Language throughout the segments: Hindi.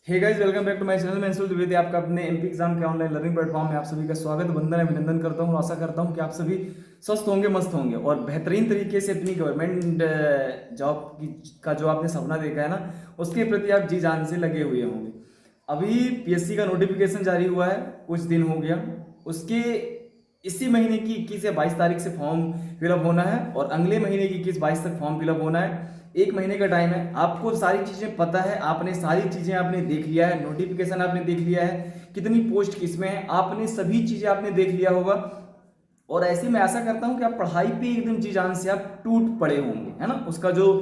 Hey guys, welcome back to my channel. मैं सुनील द्विवेदी, आपका अपने एमपी एग्जाम के ऑनलाइन लर्निंग प्लेटफॉर्म में आप सभी का स्वागत, वंदन, अभिनंदन करता हूं और आशा करता हूं कि आप सभी स्वस्थ होंगे, मस्त होंगे और बेहतरीन तरीके से अपनी गवर्नमेंट जॉब की का जो आपने सपना देखा है ना, उसके प्रति आप जी जान से लगे हुए होंगे। अभी पीएससी का नोटिफिकेशन जारी हुआ है, कुछ दिन हो गया। उसके इसी महीने की 21 या 22 तारीख से फॉर्म फिलअप होना है और अगले महीने की 21-22 तक फॉर्म फिलअप होना है। एक महीने का टाइम है। आपको सारी चीजें पता है, आपने सारी चीजें आपने देख लिया है, नोटिफिकेशन आपने देख लिया है, कितनी पोस्ट किसमें है, आपने सभी चीजें आपने देख लिया होगा। और ऐसे में आशा करता हूं कि आप पढ़ाई पे एकदम जी जान से आप टूट पड़े होंगे, है ना। उसका जो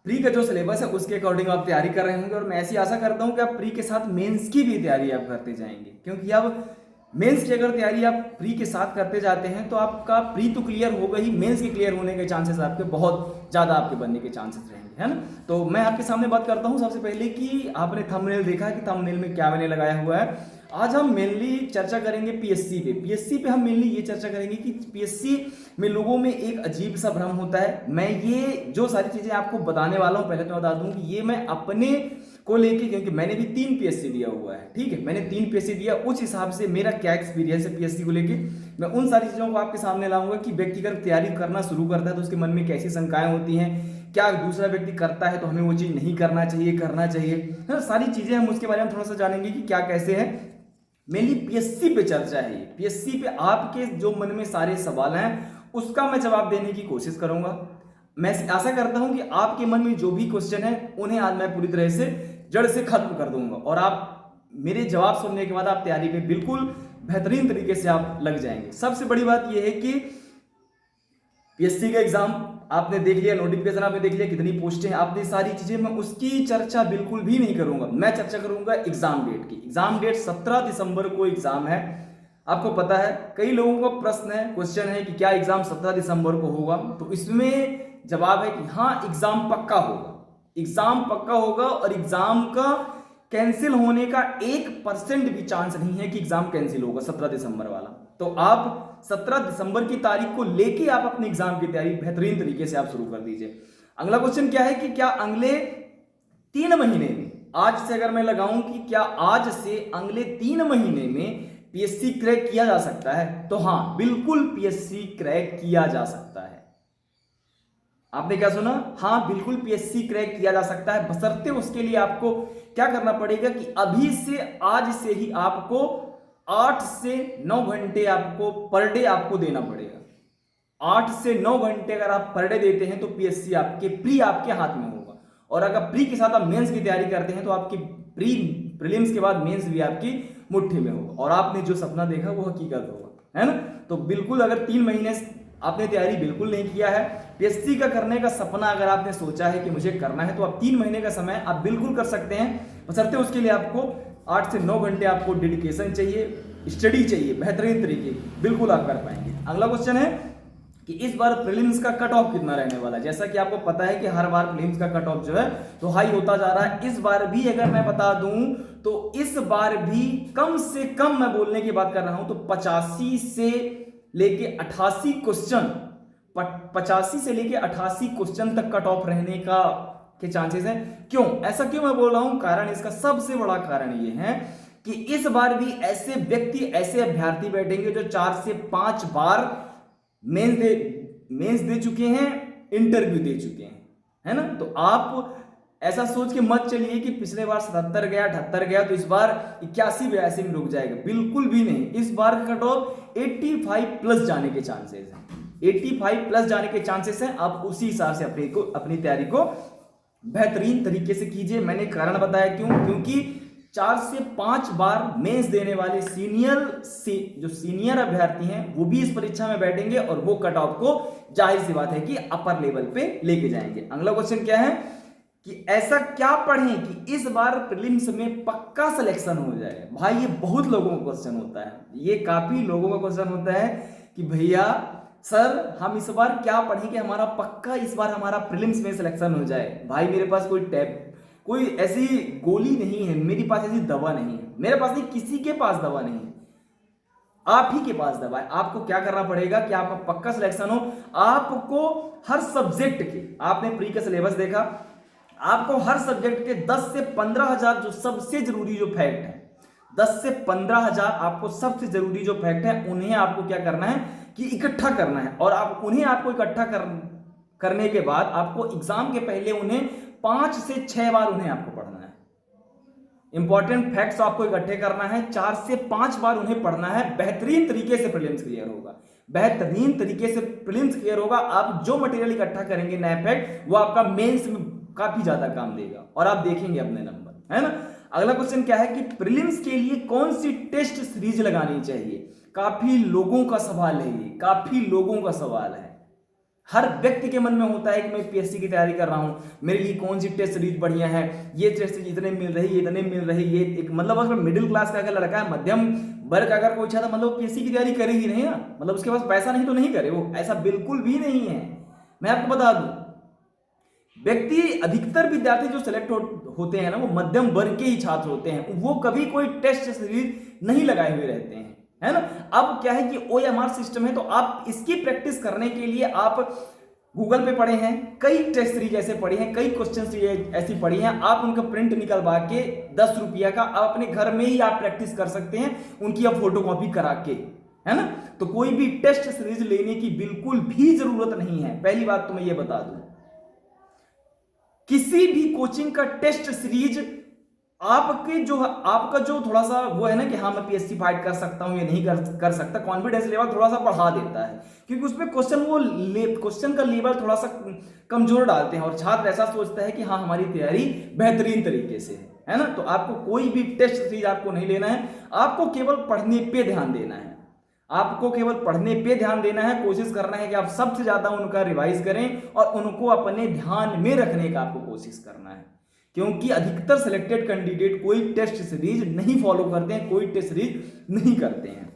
प्री का जो सिलेबस है उसके अकॉर्डिंग आप तैयारी कर रहे होंगे और मैं ऐसी आशा करता हूं कि आप प्री के साथ मेंस की भी तैयारी आप करते जाएंगे, क्योंकि अब मेंस की अगर तैयारी आप प्री के साथ करते जाते हैं तो आपका प्री तो क्लियर होगा ही, मेंस के क्लियर होने के चांसेस आपके बहुत ज़्यादा आपके बनने के चांसेस रहेंगे, है ना। तो मैं आपके सामने बात करता हूं सबसे पहले कि आपने थंबनेल देखा कि थंबनेल में क्या मैंने लगाया हुआ है। आज हम मेनली चर्चा करेंगे पीएससी पे। पीएससी पे हम मेनली ये चर्चा करेंगे कि पीएससी में लोगों में एक अजीब सा भ्रम होता है। मैं ये जो सारी चीजें आपको बताने वाला हूं, पहले तो बता दूं कि ये मैं अपने को लेके, क्योंकि मैंने भी 3 पीएससी दिया हुआ है, ठीक है। मैंने 3 पीएससी दिया, उस हिसाब से मेरा क्या एक्सपीरियंस है पीएससी को लेके, मैं उन सारी चीजों को आपके सामने लाऊंगा कि व्यक्ति अगर तैयारी करना शुरू करता है तो उसके मन में कैसी शंकाएं होती हैं, क्या दूसरा व्यक्ति करता है तो हमें वो चीज नहीं करना चाहिए, करना चाहिए, है ना। सारी चीजें हम उसके बारे में थोड़ा सा जानेंगे कि क्या कैसे है। मेनली पीएससी पे चर्चा है। पीएससी पे आपके जो मन में सारे सवाल हैं उसका मैं जवाब देने की कोशिश करूंगा। मैं आशा करता हूं कि आपके मन में जो भी क्वेश्चन है उन्हें आज मैं पूरी तरह से जड़ से खत्म कर दूंगा और आप मेरे जवाब सुनने के बाद आप तैयारी पे बिल्कुल बेहतरीन तरीके से आप लग जाएंगे। सबसे बड़ी बात यह है कि पीएससी का एग्जाम आपने देख लिया, नोटिफिकेशन आपने देख लिया, कितनी पोस्टें हैं, आपने सारी चीजें, मैं उसकी चर्चा बिल्कुल भी नहीं करूंगा। मैं चर्चा करूंगा एग्जाम डेट की। एग्जाम डेट 17 दिसंबर को एग्जाम है। आपको पता है कई लोगों का प्रश्न है, क्वेश्चन है कि क्या एग्जाम 17 दिसंबर को होगा, तो इसमें जवाब है कि हाँ, एग्जाम पक्का होगा। एग्जाम पक्का होगा और एग्जाम का कैंसिल होने का 1% भी चांस नहीं है कि एग्जाम कैंसिल होगा 17 दिसंबर वाला। तो आप 17 दिसंबर की तारीख को लेके आप अपने एग्जाम की तैयारी बेहतरीन तरीके से आप शुरू कर दीजिए। अगला क्वेश्चन क्या है कि क्या अगले 3 महीने में, आज से अगर मैं लगाऊं कि क्या आज से अगले 3 महीने में पीएससी क्रैक किया जा सकता है, तो हाँ, बिल्कुल पीएससी क्रैक किया जा सकता है। आपने क्या सुना? हाँ, बिल्कुल पीएससी क्रैक किया जा सकता है, बशर्ते उसके लिए आपको क्या करना पड़ेगा कि अभी से, आज से ही आपको 8 से 9 घंटे आपको पर डे आपको देना पड़ेगा। 8 से 9 घंटे अगर आप पर डे देते हैं तो पीएससी आपके प्री आपके हाथ में होगा। और अगर प्री के साथ आप मेंस की तैयारी करते हैं तो आपकी प्री प्रीलिम्स के बाद मेंस भी आपकी मुट्ठी में होगा और आपने जो सपना देखा वो हकीकत होगा, है ना। तो बिल्कुल, अगर 3 महीने आपने तैयारी बिल्कुल नहीं किया है, पीएससी का करने का सपना अगर आपने सोचा है कि मुझे करना है, तो आप 3 महीने का समय आप बिल्कुल कर सकते हैं, बशर्ते उसके लिए आपको 8 से 9 घंटे आपको डेडिकेशन चाहिए, स्टडी चाहिए बेहतरीन तरीके की, बिल्कुल आप कर पाएंगे। अगला क्वेश्चन है कि इस बार प्रीलिम्स का कट ऑफ कितना रहने वाला है। जैसा कि आपको पता है कि हर बार प्रीलिम्स का कट ऑफ जो है तो हाई होता जा रहा है। इस बार भी अगर मैं बता दूं तो इस बार भी कम से कम, मैं बोलने की बात कर रहा हूं तो 85 से लेके 88 क्वेश्चन, 85 से लेके 88 क्वेश्चन तक कट ऑफ रहने का के चांसेस हैं। क्यों, ऐसा क्यों मैं बोल रहा हूं? कारण, इसका सबसे बड़ा कारण यह है कि इस बार भी ऐसे व्यक्ति, ऐसे अभ्यर्थी बैठेंगे जो 4 से 5 बार मेंस दे चुके हैं, इंटरव्यू दे चुके हैं, है ना। तो आप ऐसा सोच के मत चलिए कि पिछले बार 77 गया, 78 गया तो इस बार 81-82 में रुक जाएगा, बिल्कुल भी नहीं। इस बार कट ऑफ 85 प्लस जाने के चांसेस हैं, 85 प्लस जाने के चांसेस हैं। आप उसी हिसाब से अपनी तैयारी को बेहतरीन तरीके से कीजिए। मैंने कारण बताया क्यों, क्योंकि 4 से 5 बार मेंस देने वाले जो सीनियर अभ्यर्थी हैं वो भी इस परीक्षा में बैठेंगे और वो कट ऑफ को जाहिर सी बात है कि अपर लेवल पे लेके जाएंगे। अगला क्वेश्चन क्या है कि ऐसा क्या पढ़ें कि इस बार प्रीलिम्स में पक्का सिलेक्शन हो जाए। भाई, ये बहुत लोगों का क्वेश्चन होता है, ये काफी लोगों का क्वेश्चन होता है कि भैया सर, हम इस बार क्या पढ़ें कि हमारा पक्का इस बार हमारा प्रीलिम्स में सिलेक्शन हो जाए। भाई, मेरे पास कोई ऐसी गोली नहीं है, मेरे पास ऐसी दवा नहीं है, मेरे पास नहीं, किसी के पास दवा नहीं है, आप ही के पास दवा है। आपको क्या करना पड़ेगा कि आपका पक्का सिलेक्शन हो। आपको हर सब्जेक्ट के, आपने प्री का सिलेबस देखा, आपको हर सब्जेक्ट के 10 से 15,000 जो सबसे जरूरी जो फैक्ट है, 10 से 15,000 आपको सबसे जरूरी जो फैक्ट है उन्हें आपको क्या करना है कि इकट्ठा करना है। और आप उन्हें आपको इकट्ठा करने के बाद आपको एग्जाम के पहले उन्हें 5 से 6 बार उन्हें आपको पढ़ना है। इंपॉर्टेंट फैक्ट्स आपको इकट्ठे करना है, 4 से 5 बार उन्हें पढ़ना है। बेहतरीन तरीके से प्रीलिम्स क्लियर होगा, बेहतरीन तरीके से प्रीलिम्स क्लियर होगा। आप जो मटेरियल इकट्ठा करेंगे नया फैक्ट, वो आपका मेंस में काफी ज्यादा काम देगा और आप देखेंगे अपने नंबर, है ना। अगला क्वेश्चन क्या है कि प्रीलिम्स के लिए कौन सी टेस्ट सीरीज लगानी चाहिए। काफी लोगों का सवाल है ये, काफी लोगों का सवाल है। हर व्यक्ति के मन में होता है कि मैं पीएससी की तैयारी कर रहा हूं, मेरे लिए कौन सी टेस्ट सीरीज बढ़िया है, ये टेस्ट सीरीज इतने मिल रही है, इतने मिल रही, ये एक मतलब अगर मिडिल क्लास का अगर लड़का है, मध्यम वर्ग अगर कोई चाहता, मतलब पीएससी की तैयारी करे ही नहीं ना, मतलब उसके पास पैसा नहीं तो नहीं करे वो, ऐसा बिल्कुल भी नहीं है। मैं आपको बता दूं, व्यक्ति अधिकतर विद्यार्थी जो सिलेक्ट होते हैं ना, वो मध्यम वर्ग के ही छात्र होते हैं, वो कभी कोई टेस्ट सीरीज नहीं लगाए हुए रहते हैं, है ना। अब क्या है कि OMR सिस्टम है, तो आप इसकी प्रैक्टिस करने के लिए आप गूगल पे पढ़े हैं, कई टेस्ट सीरीज ऐसे पढ़े हैं, कई क्वेश्चन सीरीज ऐसी पढ़ी हैं, आप उनका प्रिंट निकलवा के 10 रुपया का आप अपने घर में ही आप प्रैक्टिस कर सकते हैं, उनकी आप फोटो कॉपी करा के, है ना। तो कोई भी टेस्ट सीरीज लेने की बिल्कुल भी जरूरत नहीं है। पहली बात तो मैं ये बता दूं, किसी भी कोचिंग का टेस्ट सीरीज आपका जो थोड़ा सा वो है ना कि हाँ मैं पीएससी फाइट कर सकता हूं या नहीं कर सकता, कॉन्फिडेंस लेवल थोड़ा सा बढ़ा देता है, क्योंकि उसमें क्वेश्चन का लेवल थोड़ा सा कमजोर डालते हैं और छात्र ऐसा सोचता है कि हाँ हमारी तैयारी बेहतरीन तरीके से है ना। तो आपको कोई भी टेस्ट सीरीज आपको नहीं लेना है, आपको केवल पढ़ने पे ध्यान देना है, आपको केवल पढ़ने पे ध्यान देना है। कोशिश करना है कि आप सबसे ज्यादा उनका रिवाइज करें और उनको अपने ध्यान में रखने का आपको कोशिश करना है, क्योंकि अधिकतर सिलेक्टेड कैंडिडेट कोई टेस्ट सीरीज नहीं फॉलो करते हैं, कोई टेस्ट सीरीज नहीं करते हैं।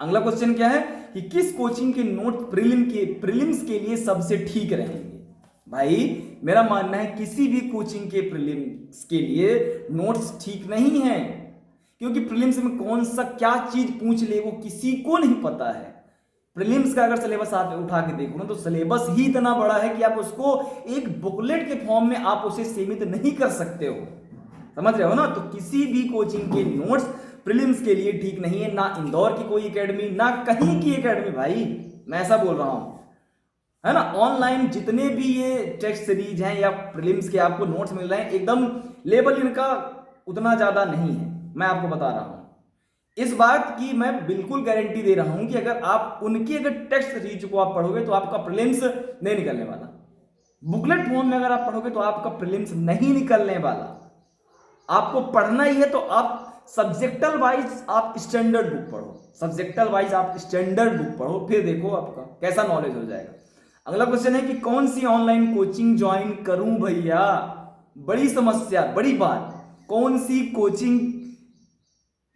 अगला क्वेश्चन क्या है कि किस कोचिंग के नोट प्रीलिम्स के लिए सबसे ठीक रहेंगे। भाई मेरा मानना है किसी भी कोचिंग के प्रीलिम्स के लिए नोट्स ठीक नहीं है, क्योंकि प्रीलिम्स में कौन सा क्या चीज पूछ ले वो किसी को नहीं पता है। प्रीलिम्स का अगर सिलेबस आप उठा के देखो ना, तो सिलेबस ही इतना बड़ा है कि आप उसको एक बुकलेट के फॉर्म में आप उसे सीमित नहीं कर सकते हो, समझ रहे हो ना। तो किसी भी कोचिंग के नोट्स प्रीलिम्स के लिए ठीक नहीं है, ना इंदौर की कोई एकेडमी, ना कहीं की एकेडमी, भाई मैं ऐसा बोल रहा हूं, है ना। ऑनलाइन जितने भी ये टेस्ट सीरीज हैं या प्रीलिम्स के आपको नोट्स मिल रहे हैं, एकदम लेवल इनका उतना ज्यादा नहीं है, मैं आपको बता रहा हूं। इस बात की मैं बिल्कुल गारंटी दे रहा हूं कि अगर आप उनकी अगर टेस्ट सीरीज को आप पढ़ोगे तो आपका प्रीलिम्स नहीं निकलने वाला। बुकलेट फॉर्म में अगर आप पढ़ोगे तो आपका प्रीलिम्स नहीं निकलने वाला। आपको पढ़ना ही है तो आप सब्जेक्टल वाइज आप स्टैंडर्ड बुक पढ़ो, सब्जेक्टल वाइज आप स्टैंडर्ड बुक पढ़ो, फिर देखो आपका कैसा नॉलेज हो जाएगा। अगला क्वेश्चन है कि कौन सी ऑनलाइन कोचिंग ज्वाइन करूं भैया। बड़ी समस्या, बड़ी बात, कौन सी कोचिंग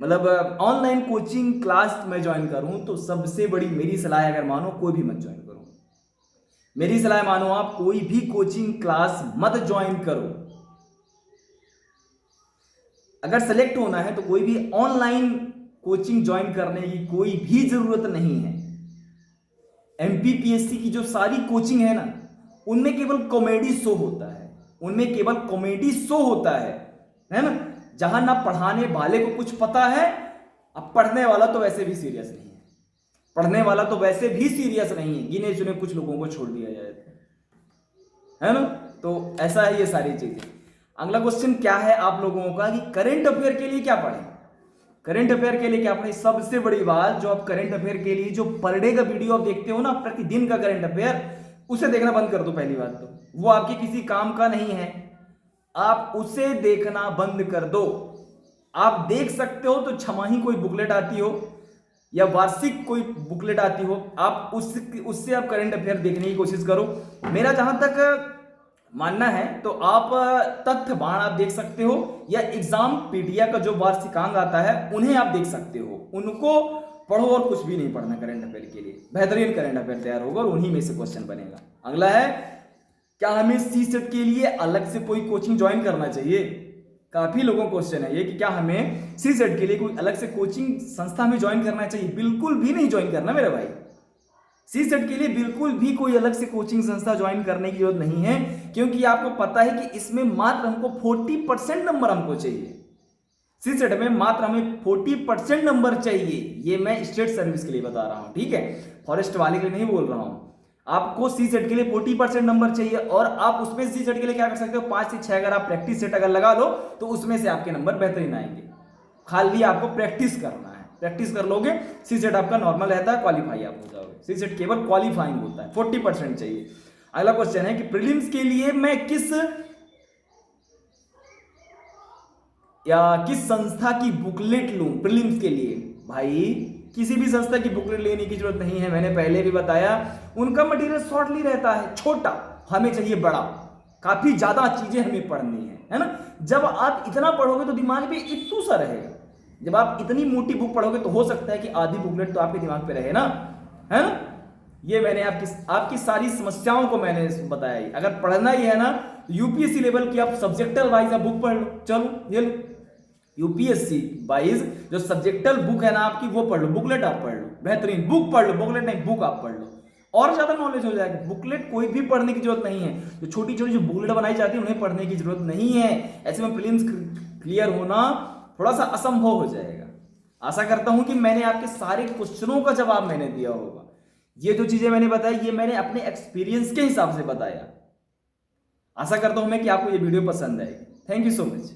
मतलब ऑनलाइन कोचिंग क्लास में ज्वाइन करूं। तो सबसे बड़ी मेरी सलाह अगर मानो, कोई भी मत ज्वाइन करो। मेरी सलाह मानो, आप कोई भी कोचिंग क्लास मत ज्वाइन करो। अगर सेलेक्ट होना है तो कोई भी ऑनलाइन कोचिंग ज्वाइन करने की कोई भी जरूरत नहीं है। एमपीपीएससी की जो सारी कोचिंग है ना, उनमें केवल कॉमेडी शो होता है, उनमें केवल कॉमेडी शो होता है ना। जहां ना पढ़ाने वाले को कुछ पता है, अब पढ़ने वाला तो वैसे भी सीरियस नहीं है, पढ़ने वाला तो वैसे भी सीरियस नहीं है, गिने चुने कुछ लोगों को छोड़ दिया जाए, है ना। तो ऐसा है ये सारी चीजें। अगला क्वेश्चन क्या है आप लोगों का कि करंट अफेयर के लिए क्या पढ़ें। करंट अफेयर के लिए क्या पढ़ें। सबसे बड़ी बात, जो आप करंट अफेयर के लिए जो पर डे का वीडियो आप देखते हो ना, प्रतिदिन का करंट अफेयर, उसे देखना बंद कर दो। पहली बात तो वो आपके किसी काम का नहीं है, आप उसे देखना बंद कर दो। आप देख सकते हो तो छमाही कोई बुकलेट आती हो या वार्षिक कोई बुकलेट आती हो, आप उससे आप करंट अफेयर देखने की कोशिश करो। मेरा जहां तक मानना है तो आप तथ्य बाण आप देख सकते हो, या एग्जाम पीडिया का जो वार्षिकांक आता है उन्हें आप देख सकते हो, उनको पढ़ो और कुछ भी नहीं पढ़ना करंट अफेयर के लिए। बेहतरीन करंट अफेयर तैयार होगा और उन्हीं में से क्वेश्चन बनेगा। अगला है, क्या हमें सीसेट के लिए अलग से कोई कोचिंग ज्वाइन करना चाहिए। काफी लोगों को क्वेश्चन है ये कि क्या हमें सीसेट के लिए कोई अलग से कोचिंग संस्था में ज्वाइन करना चाहिए। बिल्कुल भी नहीं ज्वाइन करना मेरे भाई, सी सेट के लिए बिल्कुल भी कोई अलग से कोचिंग संस्था ज्वाइन करने की जरूरत नहीं है, क्योंकि आपको पता है कि इसमें मात्र हमको 40% नंबर हमको चाहिए। सी सेट में मात्र हमें 40% नंबर चाहिए। ये मैं स्टेट सर्विस के लिए बता रहा हूं, ठीक है, फॉरेस्ट वाले के लिए नहीं बोल रहा हूं। आपको सी सेट के लिए 40% नंबर चाहिए, और आप उसमें सी सेट के लिए क्या कर सकते हो, 5 से 6 अगर आप प्रैक्टिस सेट अगर लगा लो तो उसमें से आपके नंबर बेहतरीन आएंगे। खाली आपको प्रैक्टिस करना है, प्रैक्टिस कर लोगे, सी सेट आपका नॉर्मल रहता है, क्वालिफाई आप हो जाओगे। सी सेट केवल क्वालिफाइंग होता है, 40% चाहिए। अगला क्वेश्चन है कि प्रीलिम्स के लिए मैं किस संस्था की बुकलेट लूं प्रीलिम्स के लिए। भाई किसी भी संस्था की बुकलेट लेने की जरूरत नहीं है, मैंने पहले भी बताया। उनका मटेरियल शॉर्टली रहता है, छोटा, हमें चाहिए बड़ा, काफी ज्यादा चीजें हमें पढ़नी है ना। जब आप इतना पढ़ोगे तो दिमाग में इतू सा रहेगा। जब आप इतनी मोटी बुक पढ़ोगे तो हो सकता है कि आधी बुकलेट तो आपके दिमाग पे रहे ना, है ना। ये मैंने आपकी सारी समस्याओं को मैंने बताया ही। अगर पढ़ना ही है ना, यूपीएससी लेवल की आप सब्जेक्टल वाइज आप बुक पढ़ लो। चलो ये लो, यूपीएससी वाइज जो सब्जेक्टल बुक है ना आपकी, वो पढ़ लो, बुकलेट आप पढ़ लो, बेहतरीन बुक पढ़ लो, बुकलेट नहीं बुक आप पढ़ लो, और ज्यादा नॉलेज हो जाएगा। बुकलेट कोई भी पढ़ने की जरूरत नहीं है, जो छोटी छोटी जो बुकलेट बनाई जाती है उन्हें पढ़ने की जरूरत नहीं है। ऐसे में प्रीलिम्स क्लियर होना थोड़ा सा असंभव हो जाएगा। आशा करता हूं कि मैंने आपके सारे क्वेश्चनों का जवाब मैंने दिया होगा। ये जो चीजें मैंने बताई ये मैंने अपने एक्सपीरियंस के हिसाब से बताया। आशा करता हूं मैं कि आपको ये वीडियो पसंद आएगी। Thank you so much.